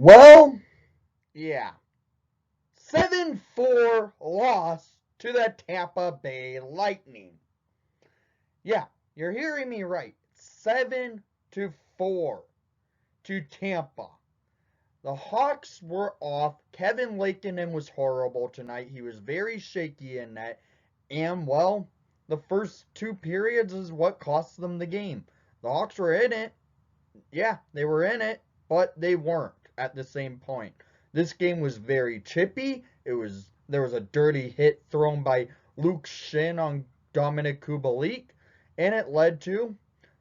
Well, yeah. 7-4 loss to the Tampa Bay Lightning. Yeah, you're hearing me right. 7-4 to Tampa. The Hawks were off. Kevin Lankinen was horrible tonight. He was very shaky in net. And, well, the first two periods is what cost them the game. The Hawks were in it. Yeah, they were in it, but they weren't at the same point. This game was very chippy. There was a dirty hit thrown by Luke Shin on Dominic Kubalik, and it led to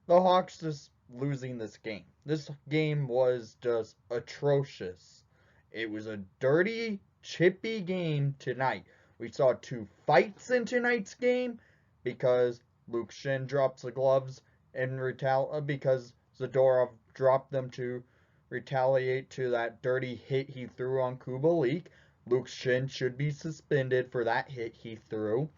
the Hawks just losing this game. This game was just atrocious. It was a dirty, chippy game tonight. We saw two fights in tonight's game because Luke Shin drops the gloves and because Zadorov dropped them to retaliate to that dirty hit he threw on Kubalik. Luke Shin should be suspended for that hit he threw.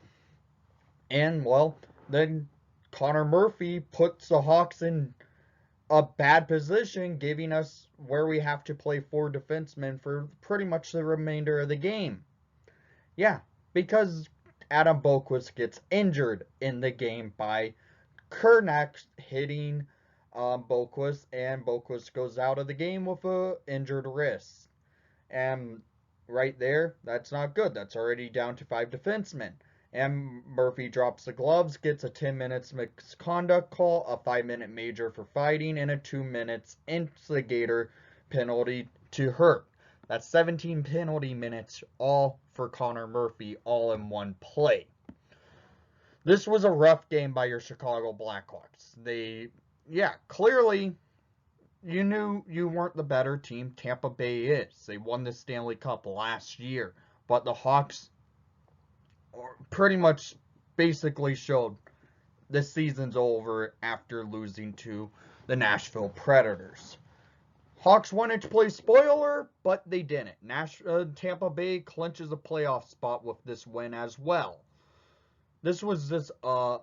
And, well, then Connor Murphy puts the Hawks in a bad position, giving us where we have to play four defensemen for pretty much the remainder of the game. Yeah, because Adam Boqvist gets injured in the game by Kernak hitting Boqvist, and Boqvist goes out of the game with an injured wrist. And right there, that's not good. That's already down to 5 defensemen. And Murphy drops the gloves, gets a 10 minutes misconduct call, a 5-minute major for fighting, and a 2 minutes instigator penalty to hurt. That's 17 penalty minutes, all for Connor Murphy, all in one play. This was a rough game by your Chicago Blackhawks. Clearly, you knew you weren't the better team. Tampa Bay is. They won the Stanley Cup last year. But the Hawks pretty much basically showed the season's over after losing to the Nashville Predators. Hawks wanted to play spoiler, but they didn't. Tampa Bay clinches a playoff spot with this win as well. This was just a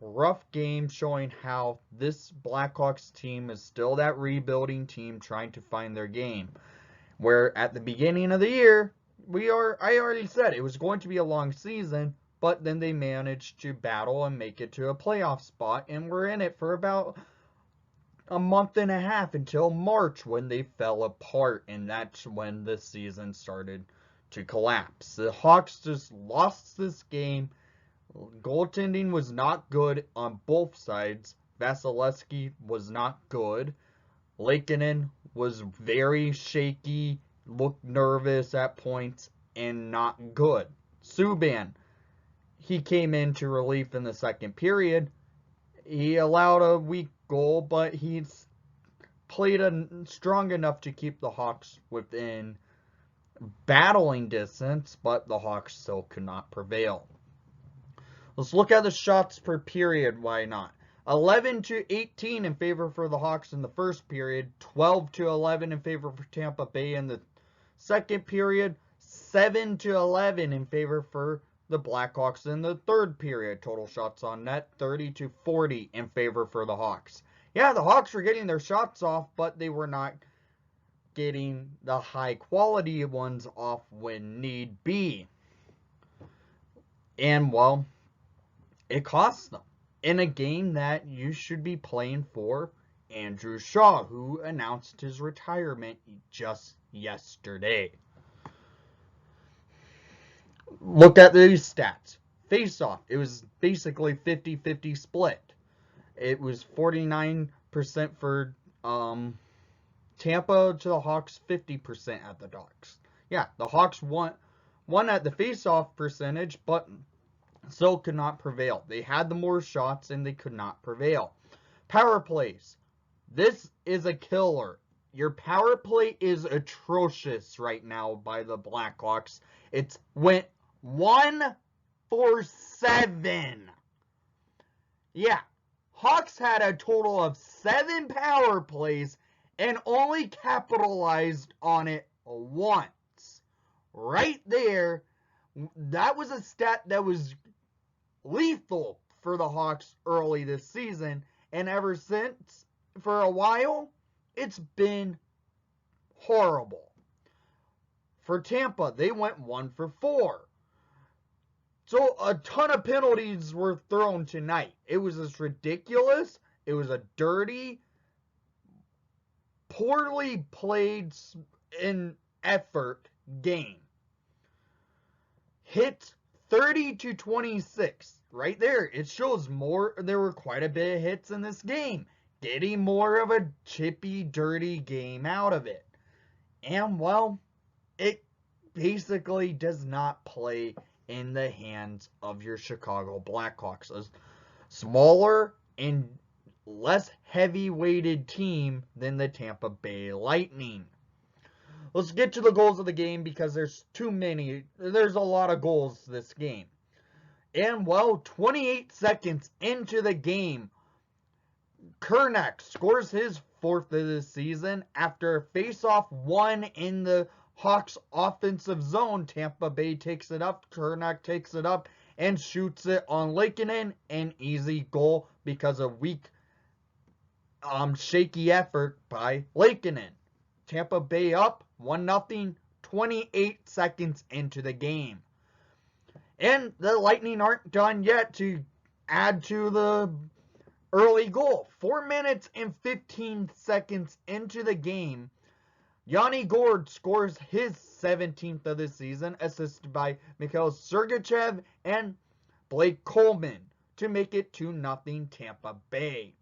rough game showing how this Blackhawks team is still that rebuilding team trying to find their game. Where at the beginning of the year, I already said it was going to be a long season, but then they managed to battle and make it to a playoff spot, and we're in it for about a month and a half until March when they fell apart, and that's when the season started to collapse. The Hawks just lost this game. Goaltending was not good on both sides. Vasilevsky was not good. Lankinen was very shaky, looked nervous at points, and not good. Subban, he came into relief in the second period. He allowed a weak goal, but he's played strong enough to keep the Hawks within battling distance, but the Hawks still could not prevail. Let's look at the shots per period. Why not? 11-18 in favor for the Hawks in the first period. 12-11 in favor for Tampa Bay in the second period. 7-11 in favor for the Blackhawks in the third period. Total shots on net, 30-40 in favor for the Hawks. Yeah, the Hawks were getting their shots off, but they were not getting the high quality ones off when need be. And, well, it cost them in a game that you should be playing for Andrew Shaw, who announced his retirement just yesterday. Look at these stats. Face-off, it was basically 50-50 split. It was 49% for Tampa to the Hawks, 50% at the Ducks. Yeah, the Hawks won at the face-off percentage, but still could not prevail. They had the more shots, and they could not prevail. Power plays. This is a killer. Your power play is atrocious right now by the Blackhawks. It went 1 for 7. Yeah. Hawks had a total of 7 power plays and only capitalized on it once. Right there, that was a stat that was lethal for the Hawks early this season, and ever since, for a while, It's been horrible. For Tampa, they went 1 for 4. So a ton of penalties were thrown tonight. It was just ridiculous. It was a dirty, poorly played in effort game. Hits 30-26. Right there. It shows more. There were quite a bit of hits in this game. Getting more of a chippy, dirty game out of it. And, well, it basically does not play in the hands of your Chicago Blackhawks. A smaller and less heavy-weighted team than the Tampa Bay Lightning. Let's get to the goals of the game because there's too many. There's a lot of goals this game. And, well, 28 seconds into the game, Kernak scores his 4th of the season after a face-off won in the Hawks offensive zone. Tampa Bay takes it up, Kernak takes it up, and shoots it on Lankinen. An easy goal because of weak, shaky effort by Lankinen. Tampa Bay up 1-0, 28 seconds into the game. And the Lightning aren't done yet to add to the early goal. 4 minutes and 15 seconds into the game, Yanni Gourde scores his 17th of the season, assisted by Mikhail Sergachev and Blake Coleman to make it 2-0 Tampa Bay.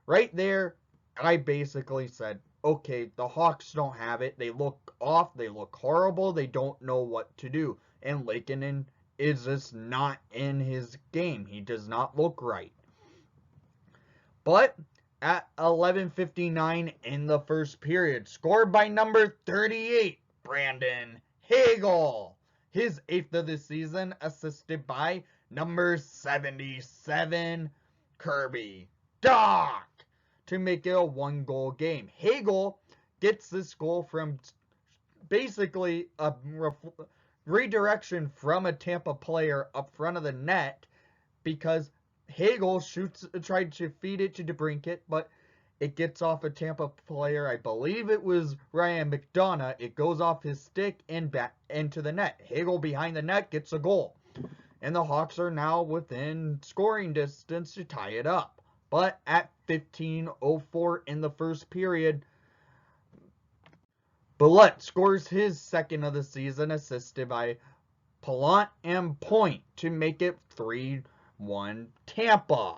Right there, I basically said, okay, the Hawks don't have it. They look off. They look horrible. They don't know what to do. And Lankinen is just not in his game. He does not look right. But at 11:59 in the first period, scored by number 38, Brandon Hagel. His 8th of the season, assisted by number 77, Kirby Dach, to make it a 1-goal game. Hagel gets this goal from basically a redirection from a Tampa player up front of the net because Hagel tried to feed it to DeBrincat, but it gets off a Tampa player. I believe it was Ryan McDonough. It goes off his stick and back into the net. Hagel behind the net gets a goal. And the Hawks are now within scoring distance to tie it up. But at 15:04 in the first period, Bullet scores his 2nd of the season, assisted by Palant and Point to make it 3-1 Tampa.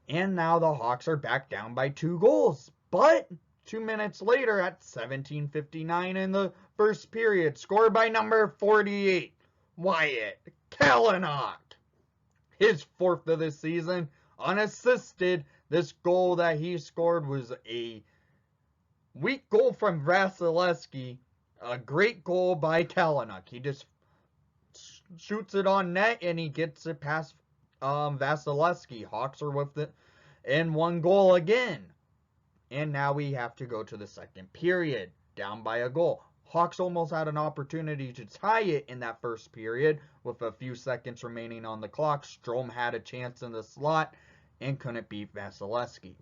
And now the Hawks are back down by 2 goals. But 2 minutes later at 17:59 in the first period, scored by number 48, Wyatt Kalynuk. His 4th of the season, unassisted. This goal that he scored was a weak goal from Vasilevsky. A great goal by Kalynuk. He just shoots it on net and he gets it past Vasilevsky. Hawks are with it in 1 goal again. And now we have to go to the second period, down by a goal. Hawks almost had an opportunity to tie it in that first period with a few seconds remaining on the clock. Strome had a chance in the slot and couldn't beat Vasilevsky.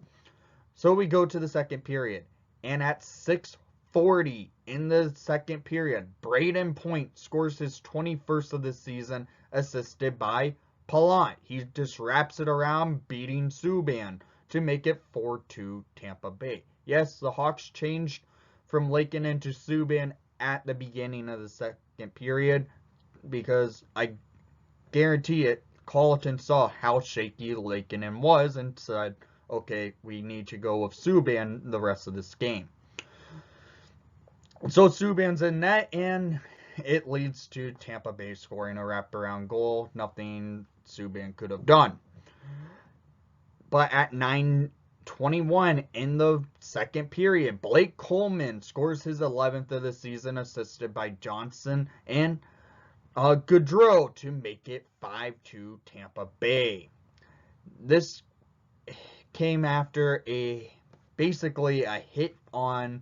So we go to the second period. And at 6:40 in the second period, Braden Point scores his 21st of the season, assisted by Palant. He just wraps it around, beating Subban to make it 4-2 Tampa Bay. Yes, the Hawks changed from Lankinen to Subban at the beginning of the second period because I guarantee it, Colleton saw how shaky Lankinen was and said, okay, we need to go with Subban the rest of this game. So Subban's in net, and it leads to Tampa Bay scoring a wraparound goal. Nothing Subban could have done. But at 9:21 in the second period, Blake Coleman scores his 11th of the season, assisted by Johnson and Gaudreau to make it 5-2 Tampa Bay. This came after basically a hit on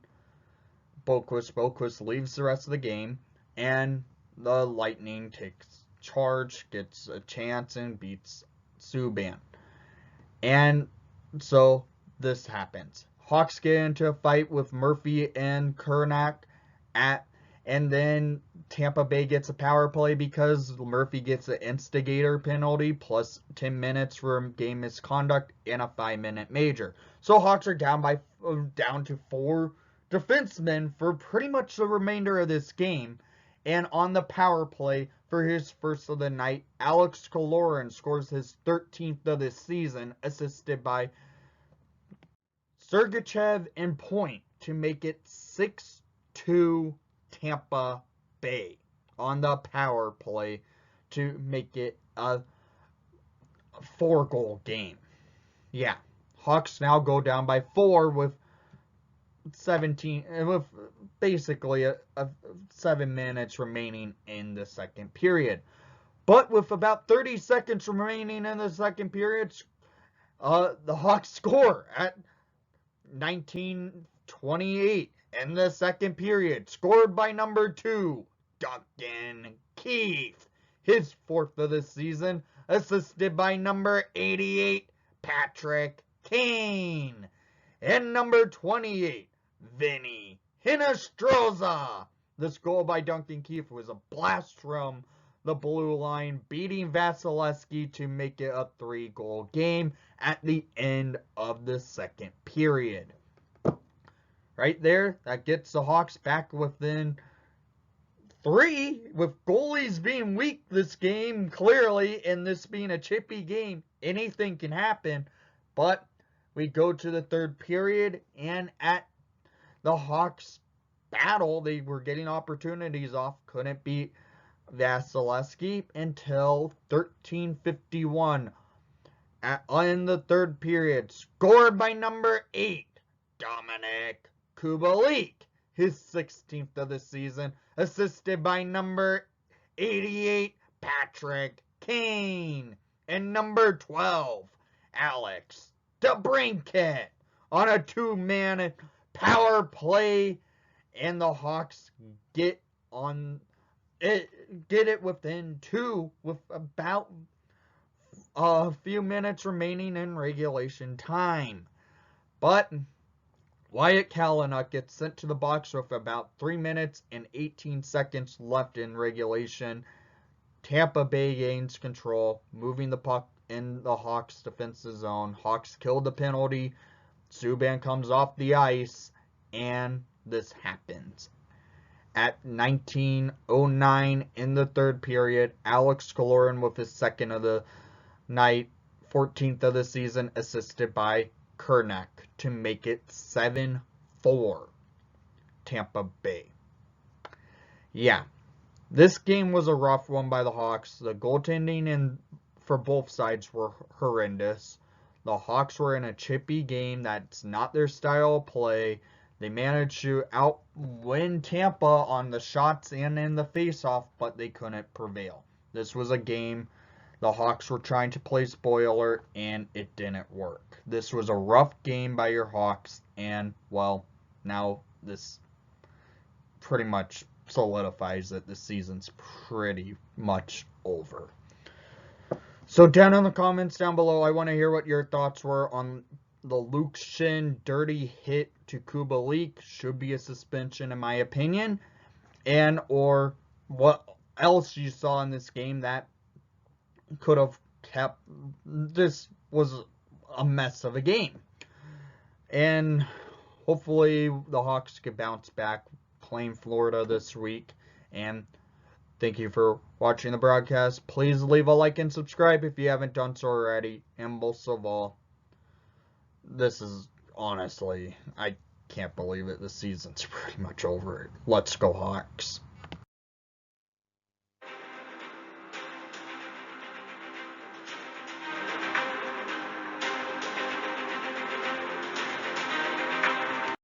Boqvist. Boqvist leaves the rest of the game, and the Lightning takes charge, gets a chance, and beats Subban. And so this happens. Hawks get into a fight with Murphy and Kernack and then Tampa Bay gets a power play because Murphy gets an instigator penalty plus 10 minutes for game misconduct and a 5-minute major. So Hawks are down to 4 defensemen for pretty much the remainder of this game. And on the power play for his first of the night, Alex Kaloran scores his 13th of the season, assisted by Sergachev and point to make it 6-2 Tampa Bay on the power play to make it a 4-goal game. Yeah, Hawks now go down by 4 with basically 7 minutes remaining in the second period. But with about 30 seconds remaining in the second period, the Hawks score at 19:28 in the second period, scored by number 2, Duncan Keith, his 4th of the season, assisted by number 88, Patrick Kane, and number 28, Vinny Hinostroza. This goal by Duncan Keith was a blast from the blue line, beating Vasilevsky to make it a 3-goal game at the end of the second period. Right there, that gets the Hawks back within 3, with goalies being weak this game, clearly, and this being a chippy game. Anything can happen, but we go to the third period, and at the Hawks battle, they were getting opportunities off, couldn't beat Vasilevsky until 13:51 in the third period, scored by number 8, Dominic Kubalik, his 16th of the season, assisted by number 88, Patrick Kane, and number 12, Alex DeBrincat, on a 2-man power play, and the Hawks get it within 2 with about a few minutes remaining in regulation time. But Wyatt Kalynuk gets sent to the box with about 3 minutes and 18 seconds left in regulation. Tampa Bay gains control, moving the puck in the Hawks' defensive zone. Hawks kill the penalty. Subban comes off the ice, and this happens. At 19:09 in the third period, Alex Kaloran with his 2nd of the night, 14th of the season, assisted by Kernack to make it 7-4 Tampa Bay. Yeah, this game was a rough one by the Hawks. The goaltending for both sides were horrendous. The Hawks were in a chippy game. That's not their style of play. They managed to outwin Tampa on the shots and in the faceoff, but they couldn't prevail. This was a game the Hawks were trying to play spoiler, and it didn't work. This was a rough game by your Hawks, and, well, now this pretty much solidifies that the season's pretty much over. So down in the comments down below, I want to hear what your thoughts were on the Luke Shin dirty hit to Kubalik. Should be a suspension in my opinion. And or what else you saw in this game that could have kept. This was a mess of a game. And hopefully the Hawks could bounce back playing Florida this week. And thank you for watching the broadcast. Please leave a like and subscribe if you haven't done so already. And most of all, this is honestly, I can't believe it. The season's pretty much over. Let's go Hawks.